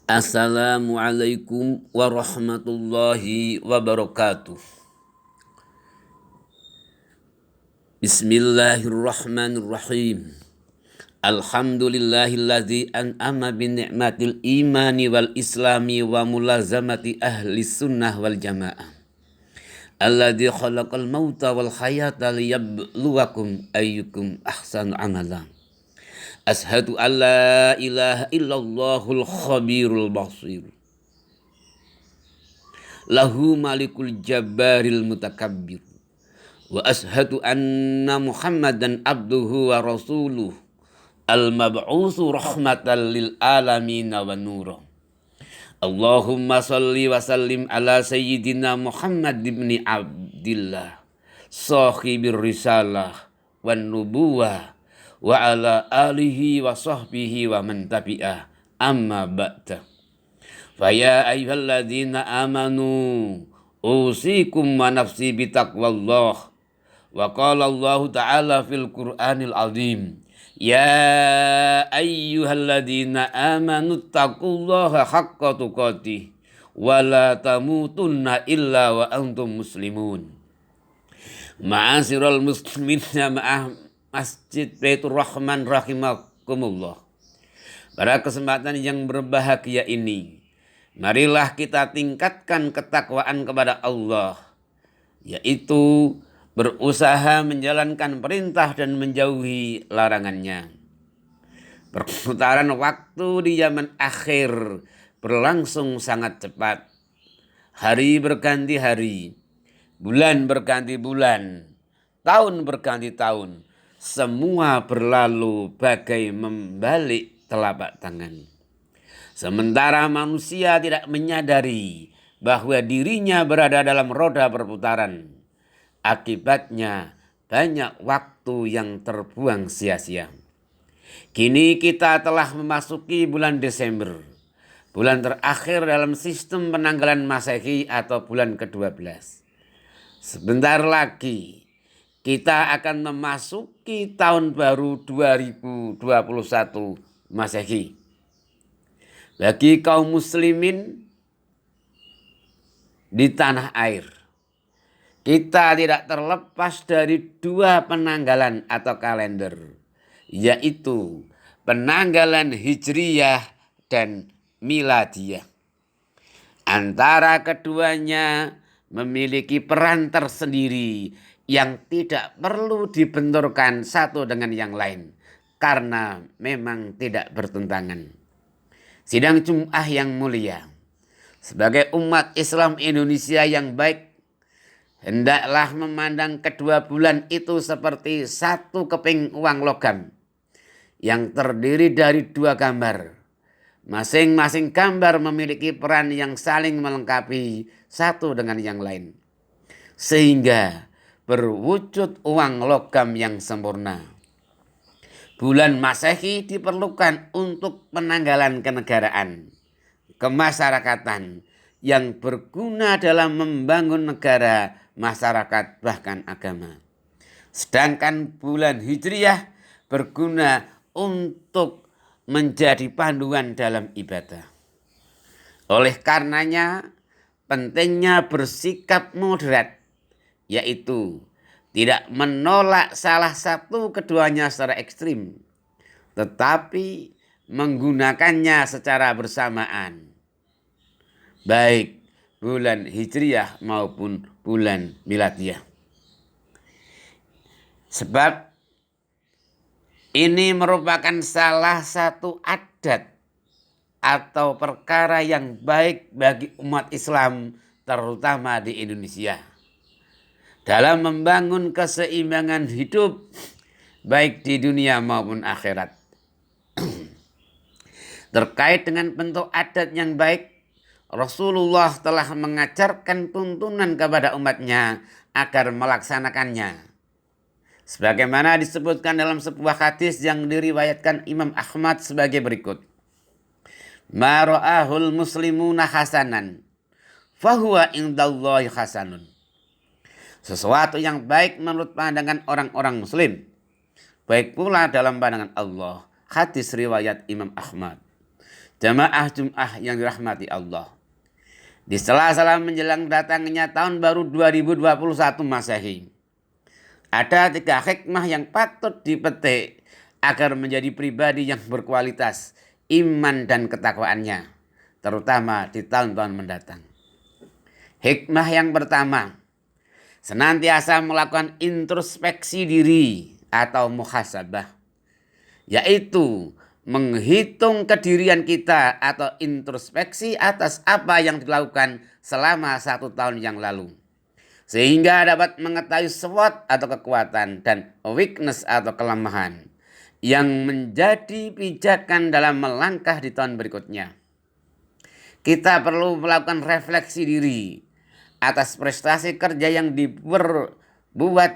Assalamualaikum warahmatullahi wabarakatuh. Bismillahirrahmanirrahim. Alhamdulillahilladzi an'ama bi ni'matil imani wal islami wa mulazamati ahli sunnah wal jamaah. Alladzi khalaqal mauta wal hayata liyabluwakum ayyukum ahsanu amala. Ashhadu an la ilaha illallahul khabirul basir. Lahu malikul jabbaril mutakabbir. Wa ashhadu anna Muhammadan abduhu wa rasuluh al-mab'usu rahmatan lil alamin wa nura. Allahumma salli wa sallim ala sayyidina Muhammad ibn Abdillah sahibir risalah wan nubuwah wa ala alihi wa sahbihi wa man tabi'ah amma ba'da. Faya ayyuhalladzina amanu usikum wa nafsi bitaqwallah. Wa qala Allah ta'ala fil Qur'anil azim, ya ayyuhalladzina amanu taqullaha haqqa tuqatih wa la tamutunna illa wa antum muslimun. Ma'asyiral muslimin ma'ah Masjid Baitur Rahman rahimakumullah. Pada kesempatan yang berbahagia ini, marilah kita tingkatkan ketakwaan kepada Allah, yaitu berusaha menjalankan perintah dan menjauhi larangannya. Perputaran waktu di zaman akhir berlangsung sangat cepat. Hari berganti hari, bulan berganti bulan, tahun berganti tahun. Semua berlalu bagai membalik telapak tangan. Sementara manusia tidak menyadari bahwa dirinya berada dalam roda perputaran. Akibatnya banyak waktu yang terbuang sia-sia. Kini kita telah memasuki bulan Desember, bulan terakhir dalam sistem penanggalan Masehi atau bulan ke-12. Sebentar lagi kita akan memasuki tahun baru 2021 Masehi. Bagi kaum muslimin di tanah air, kita tidak terlepas dari dua penanggalan atau kalender, yaitu penanggalan Hijriyah dan Miladiyah. Antara keduanya memiliki peran tersendiri yang tidak perlu dibenturkan satu dengan yang lain karena memang tidak bertentangan. Sidang Jum'ah yang mulia, sebagai umat Islam Indonesia yang baik, hendaklah memandang kedua bulan itu seperti satu keping uang logam yang terdiri dari dua gambar. Masing-masing gambar memiliki peran yang saling melengkapi satu dengan yang lain, sehingga berwujud uang logam yang sempurna. Bulan Masehi diperlukan untuk penanggalan kenegaraan, kemasyarakatan yang berguna dalam membangun negara, masyarakat, bahkan agama. Sedangkan bulan Hijriyah berguna untuk menjadi panduan dalam ibadah. Oleh karenanya, pentingnya bersikap moderat, yaitu tidak menolak salah satu keduanya secara ekstrim, tetapi menggunakannya secara bersamaan, baik bulan Hijriyah maupun bulan Miladiyah. Sebab ini merupakan salah satu adat atau perkara yang baik bagi umat Islam, terutama di Indonesia, dalam membangun keseimbangan hidup baik di dunia maupun akhirat. Terkait dengan bentuk adat yang baik, Rasulullah telah mengajarkan tuntunan kepada umatnya agar melaksanakannya. Sebagaimana disebutkan dalam sebuah hadis yang diriwayatkan Imam Ahmad sebagai berikut. Ma ra'ahul muslimuna hasanan fahuwa indallahi hasanun. Sesuatu yang baik menurut pandangan orang-orang muslim, baik pula dalam pandangan Allah. Hadis riwayat Imam Ahmad. Jamaah Jum'ah yang dirahmati Allah. Di sela-sela menjelang datangnya tahun baru 2021 Masehi, ada 3 hikmah yang patut dipetik agar menjadi pribadi yang berkualitas iman dan ketakwaannya, terutama di tahun-tahun mendatang. Hikmah yang pertama, senantiasa melakukan introspeksi diri atau muhasabah, yaitu menghitung kedirian kita atau introspeksi atas apa yang dilakukan selama 1 tahun yang lalu, sehingga dapat mengetahui SWOT atau kekuatan dan weakness atau kelemahan yang menjadi pijakan dalam melangkah di tahun berikutnya. Kita perlu melakukan refleksi diri atas prestasi kerja yang diperbuat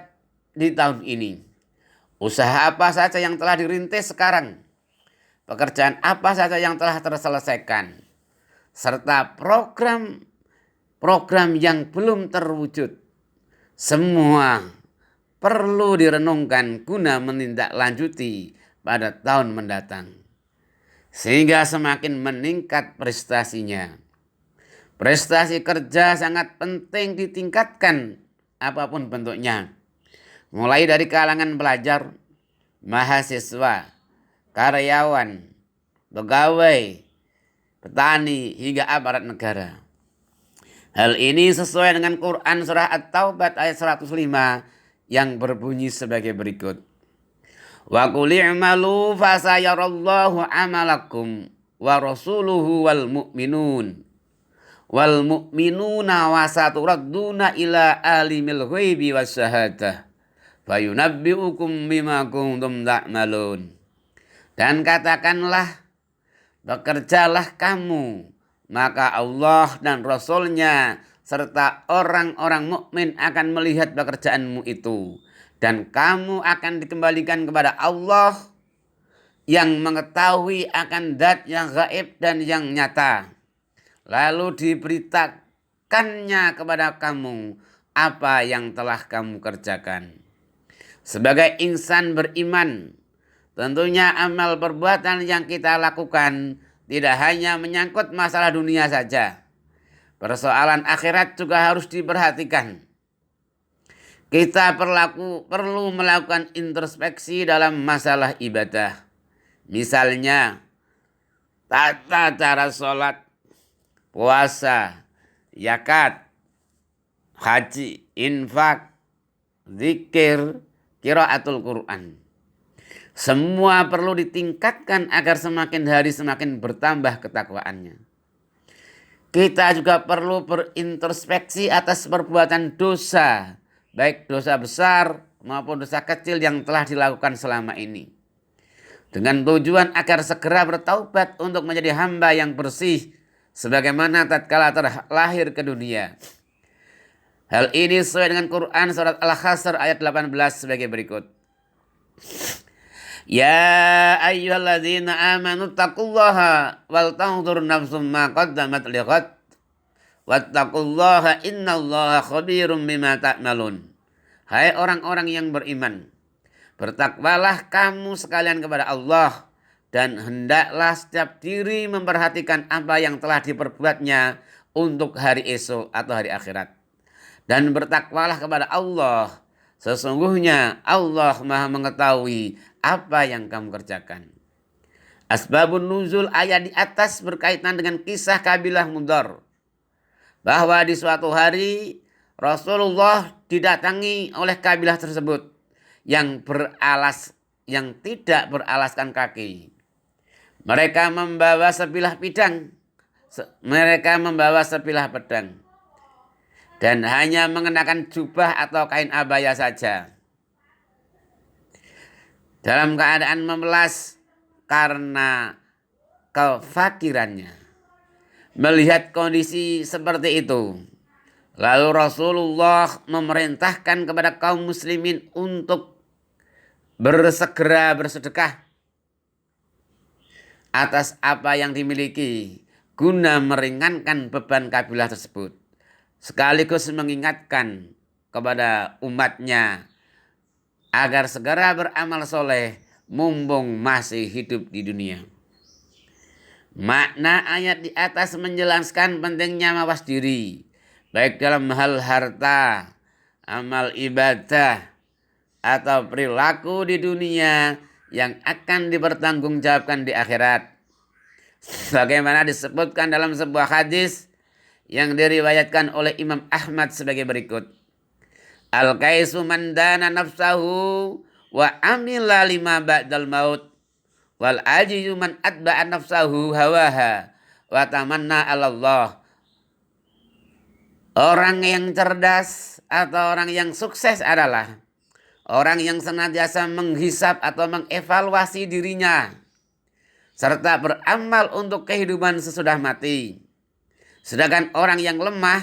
di tahun ini. Usaha apa saja yang telah dirintis sekarang, pekerjaan apa saja yang telah terselesaikan, serta program yang belum terwujud. Semua perlu direnungkan guna menindaklanjuti pada tahun mendatang, sehingga semakin meningkat prestasinya. Prestasi kerja sangat penting ditingkatkan apapun bentuknya, mulai dari kalangan pelajar, mahasiswa, karyawan, pegawai, petani, hingga aparat negara. Hal ini sesuai dengan Quran surah At-Taubah ayat 105 yang berbunyi sebagai berikut. Wa qul i'malu fasayarallahu amalakum wa rasuluhu wal mu'minuna wa saturadduna ila alimil ghaibi wasyahadah fayunabbi'ukum bima kuntum ta'malun. Dan katakanlah, bekerjalah kamu, maka Allah dan Rasul-Nya serta orang-orang mukmin akan melihat pekerjaanmu itu, dan kamu akan dikembalikan kepada Allah yang mengetahui akan zat yang gaib dan yang nyata. Lalu diberitakannya kepada kamu apa yang telah kamu kerjakan. Sebagai insan beriman, tentunya amal perbuatan yang kita lakukan tidak hanya menyangkut masalah dunia saja. Persoalan akhirat juga harus diperhatikan. Kita perlu melakukan introspeksi dalam masalah ibadah. Misalnya, tata cara sholat, puasa, zakat, haji, infak, zikir, qiraatul Quran. Semua perlu ditingkatkan agar semakin hari semakin bertambah ketakwaannya. Kita juga perlu berintrospeksi atas perbuatan dosa, baik dosa besar maupun dosa kecil yang telah dilakukan selama ini, dengan tujuan agar segera bertaubat untuk menjadi hamba yang bersih sebagaimana tatkala terlahir ke dunia. Hal ini sesuai dengan Quran surat Al-Hasr ayat 18 sebagai berikut. Ya ayyuhalladzina amanu taqullaha wal tanzur nafsum ma qaddamat lighad wattaqullaha innallaha khabirum bima ta'malun. Hai orang-orang yang beriman, bertakwalah kamu sekalian kepada Allah, dan hendaklah setiap diri memperhatikan apa yang telah diperbuatnya untuk hari esok atau hari akhirat. Dan bertakwalah kepada Allah, sesungguhnya Allah Maha mengetahui apa yang kamu kerjakan. Asbabun nuzul ayat di atas berkaitan dengan kisah kabilah Mudhar, bahwa di suatu hari Rasulullah didatangi oleh kabilah tersebut yang tidak beralaskan kaki. Mereka membawa sebilah pedang dan hanya mengenakan jubah atau kain abaya saja. Dalam keadaan memelas karena kefakirannya. Melihat kondisi seperti itu, lalu Rasulullah memerintahkan kepada kaum muslimin untuk bersegera bersedekah atas apa yang dimiliki guna meringankan beban kabilah tersebut, sekaligus mengingatkan kepada umatnya agar segera beramal soleh mumpung masih hidup di dunia. Makna ayat di atas menjelaskan pentingnya mawas diri, baik dalam hal harta, amal ibadah, atau perilaku di dunia yang akan dipertanggungjawabkan di akhirat. Bagaimana disebutkan dalam sebuah hadis yang diriwayatkan oleh Imam Ahmad sebagai berikut. Al-kaisu man dana nafsahu wa amila lima ba'dal maut. Wal ajizu man atba'a nafsahu hawaha wa tamanna 'ala Allah. Orang yang cerdas atau orang yang sukses adalah orang yang senantiasa menghisap atau mengevaluasi dirinya serta beramal untuk kehidupan sesudah mati. Sedangkan orang yang lemah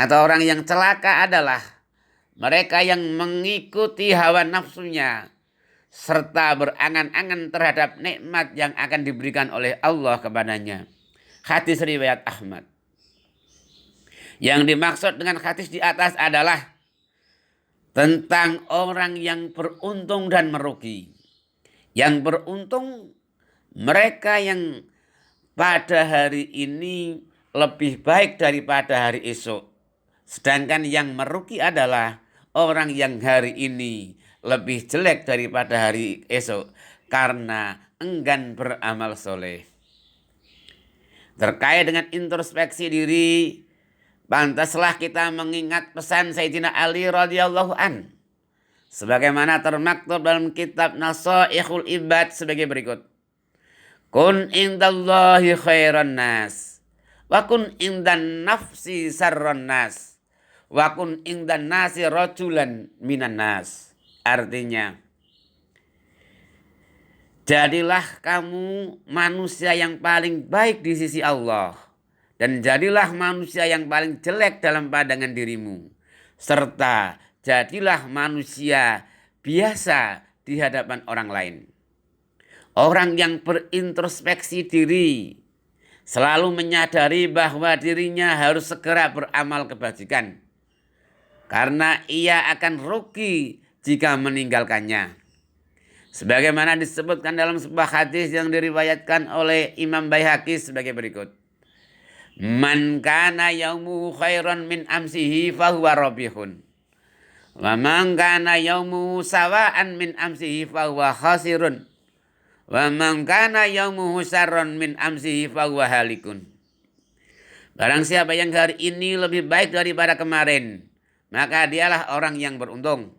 atau orang yang celaka adalah mereka yang mengikuti hawa nafsunya serta berangan-angan terhadap nikmat yang akan diberikan oleh Allah kepadanya. Hadis riwayat Ahmad. Yang dimaksud dengan hadis di atas adalah tentang orang yang beruntung dan merugi. Yang beruntung mereka yang pada hari ini lebih baik daripada hari esok. Sedangkan yang merugi adalah orang yang hari ini lebih jelek daripada hari esok karena enggan beramal soleh. Terkait dengan introspeksi diri, pantaslah kita mengingat pesan Sayyidina Ali radhiyallahu an, sebagaimana termaktub dalam kitab Nasaihul Ibad sebagai berikut. Kun indallahi khairan nas, wa kun indan nafsi sarran nas, wa kun indan nasi rajulan minan nas. Artinya, jadilah kamu manusia yang paling baik di sisi Allah, dan jadilah manusia yang paling jelek dalam pandangan dirimu, serta jadilah manusia biasa di hadapan orang lain. Orang yang berintrospeksi diri selalu menyadari bahwa dirinya harus segera beramal kebajikan, karena ia akan rugi jika meninggalkannya. Sebagaimana disebutkan dalam sebuah hadis yang diriwayatkan oleh Imam Baihaqi sebagai berikut. Man kana yaumuhu khairan min amsihi fahuwa rabihun. Wa man kana yaumuhu sawa'an min amsihi fahuwa khasirun. Wa man kana yaumuhu syarran min amsihi fahuwa halikun. Barang siapa yang hari ini lebih baik daripada kemarin, maka dialah orang yang beruntung.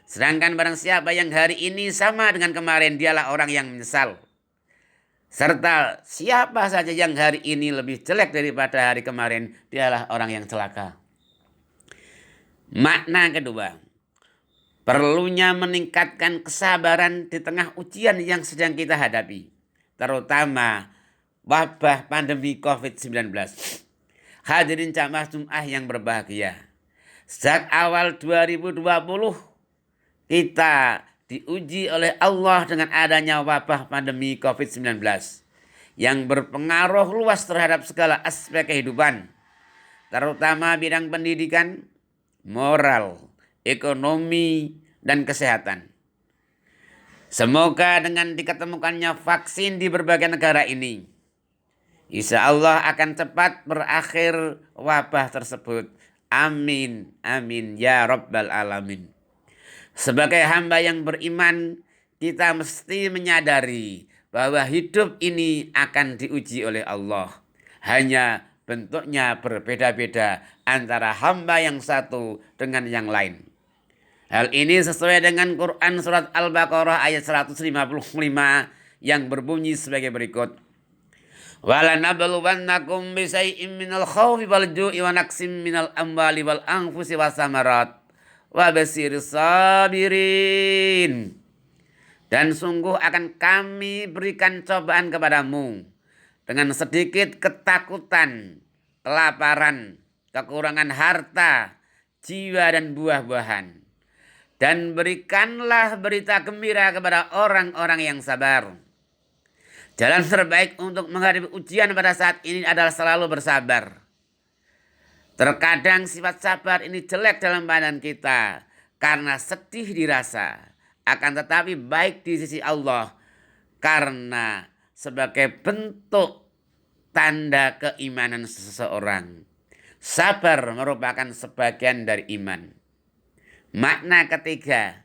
Sedangkan barang siapa yang hari ini sama dengan kemarin, dialah orang yang menyesal. Serta siapa saja yang hari ini lebih jelek daripada hari kemarin, dialah orang yang celaka. Makna kedua, perlunya meningkatkan kesabaran di tengah ujian yang sedang kita hadapi, terutama wabah pandemi COVID-19. Hadirin jamaah Jumat yang berbahagia, sejak awal 2020 kita diuji oleh Allah dengan adanya wabah pandemi COVID-19 yang berpengaruh luas terhadap segala aspek kehidupan, terutama bidang pendidikan, moral, ekonomi, dan kesehatan. Semoga dengan diketemukannya vaksin di berbagai negara ini, insya Allah akan cepat berakhir wabah tersebut. Amin, amin, ya Rabbal Alamin. Sebagai hamba yang beriman, kita mesti menyadari bahwa hidup ini akan diuji oleh Allah. Hanya bentuknya berbeda-beda antara hamba yang satu dengan yang lain. Hal ini sesuai dengan Quran surat Al-Baqarah ayat 155 yang berbunyi sebagai berikut. وَلَنَبْلُوَنَّكُمْ بِشَيْءٍ مِنَ الْخَوْفِ وَالْجُوعِ وَنَقْصٍ مِنَ الْأَمْوَالِ وَالْأَنْفُسِ وَالثَّمَرَاتِ وَبَشِّرِ الصَّابِرِينَ. Dan sungguh akan kami berikan cobaan kepadamu dengan sedikit ketakutan, kelaparan, kekurangan harta, jiwa, dan buah-buahan. Dan berikanlah berita gembira kepada orang-orang yang sabar. Jalan terbaik untuk menghadapi ujian pada saat ini adalah selalu bersabar. Terkadang sifat sabar ini jelek dalam pandangan kita karena sedih dirasa. Akan tetapi baik di sisi Allah karena sebagai bentuk tanda keimanan seseorang. Sabar merupakan sebagian dari iman. Makna ketiga,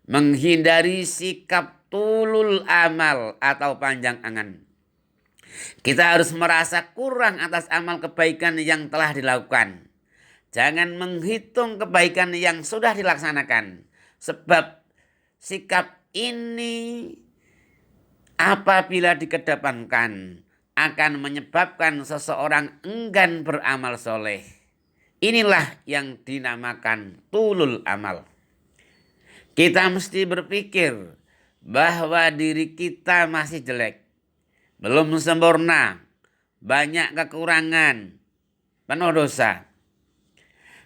menghindari sikap tulul amal atau panjang angan. Kita harus merasa kurang atas amal kebaikan yang telah dilakukan. Jangan menghitung kebaikan yang sudah dilaksanakan. Sebab sikap ini apabila dikedepankan akan menyebabkan seseorang enggan beramal soleh. Inilah yang dinamakan tulul amal. Kita mesti berpikir bahwa diri kita masih jelek, belum sempurna, banyak kekurangan, penuh dosa.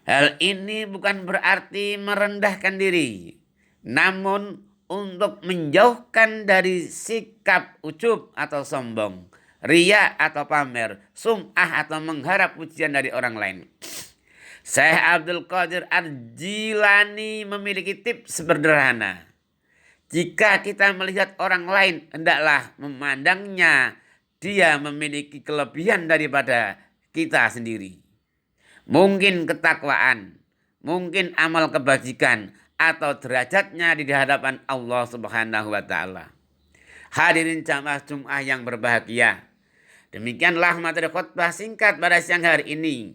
Hal ini bukan berarti merendahkan diri, namun untuk menjauhkan dari sikap ujub atau sombong, riya atau pamer, sum'ah atau mengharap pujian dari orang lain. Syekh Abdul Qadir Ar-Jilani memiliki tips sederhana. Jika kita melihat orang lain, hendaklah memandangnya dia memiliki kelebihan daripada kita sendiri. Mungkin ketakwaan, mungkin amal kebajikan, atau derajatnya di hadapan Allah Subhanahu wa Ta'ala. Hadirin jamaah Jum'ah yang berbahagia, demikianlah materi khutbah singkat pada siang hari ini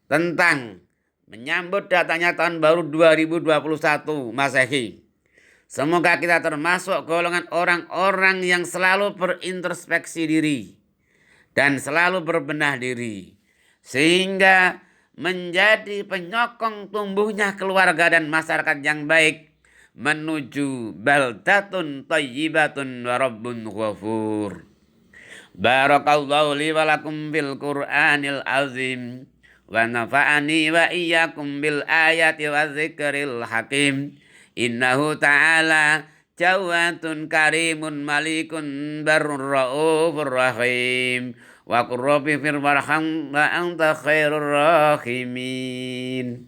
tentang menyambut datangnya tahun baru 2021 Masehi. Semoga kita termasuk golongan orang-orang yang selalu berintrospeksi diri dan selalu berbenah diri, sehingga menjadi penyokong tumbuhnya keluarga dan masyarakat yang baik menuju baldatun thayyibatun wa rabbun ghafur. Barakallahu li wa lakum bil Qur'anil azim wa nafa'ani wa iyyakum bil ayati wa dzikril hakim. Innahu ta'ala jawatun karimun malikun barrur raufur rahim. Wa qur rabbi fir warham wa anta khairur rahimin.